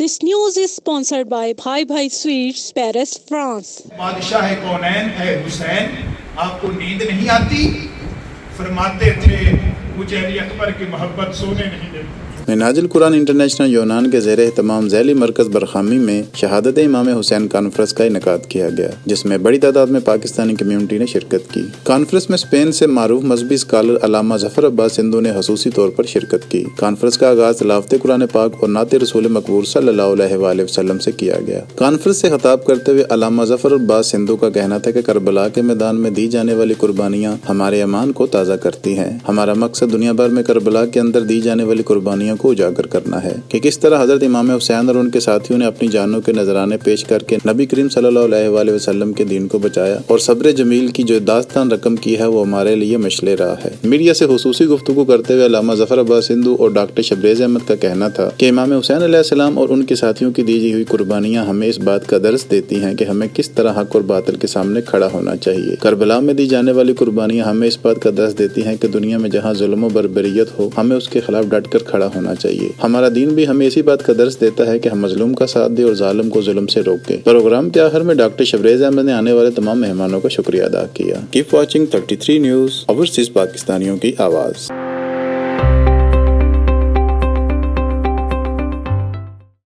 This news is sponsored by Bhai Bhai Sweets, Paris, France. بادشاہ کونین ہے حسین، آپ کو نیند نہیں آتی؟ فرماتے تھے مجھے علی اکبر کی محبت سونے نہیں دیتی۔ منہاج القرآن انٹرنیشنل یونان کے زیر اہتمام ذیلی مرکز برخامی میں شہادت امام حسین کانفرنس کا انعقاد کیا گیا، جس میں بڑی تعداد میں پاکستانی کمیونٹی نے شرکت کی۔ کانفرنس میں اسپین سے معروف مذہبی اسکالر علامہ ظفر عباس سندھو نے خصوصی طور پر شرکت کی۔ کانفرنس کا آغاز تلاوت قرآن پاک اور نعت رسول مقبول صلی اللہ علیہ وآلہ وسلم سے کیا گیا۔ کانفرنس سے خطاب کرتے ہوئے علامہ ظفر عباس سندھو کا کہنا تھا کہ کربلا کے میدان میں دی جانے والی قربانیاں ہمارے ایمان کو تازہ کرتی ہیں۔ ہمارا مقصد دنیا بھر میں کربلا کے اندر دی جانے والی قربانیوں کو اجاگر کرنا ہے کہ کس طرح حضرت امام حسین اور ان کے ساتھیوں نے اپنی جانوں کے نذرانے پیش کر کے نبی کریم صلی اللہ علیہ وآلہ وسلم کے دین کو بچایا، اور صبر جمیل کی جو داستان رقم کی ہے وہ ہمارے لیے مشعل راہ ہے۔ میڈیا سے خصوصی گفتگو کرتے ہوئے علامہ ظفر عباس سندھو اور ڈاکٹر شبریز احمد کا کہنا تھا کہ امام حسین علیہ السلام اور ان کے ساتھیوں کی دی ہوئی قربانیاں ہمیں اس بات کا درس دیتی ہیں کہ ہمیں کس طرح حق اور باطل کے سامنے کھڑا ہونا چاہیے۔ کربلا میں دی جانے والی قربانیاں ہمیں اس بات کا درس دیتی ہیں کہ دنیا میں جہاں ظلم و بربریت ہو ہمیں اس کے خلاف ڈٹ کر کھڑا ہونا چاہیے۔ ہمارا دین بھی ہمیں اسی بات کا درس دیتا ہے کہ ہم مظلوم کا ساتھ دیں اور ظالم کو ظلم سے روکیں۔ پروگرام کے آخر میں ڈاکٹر شبریز احمد نے آنے والے تمام مہمانوں کا شکریہ ادا کیا۔ کیپ واچنگ 33 نیوز، اوورسیز پاکستانیوں کی آواز۔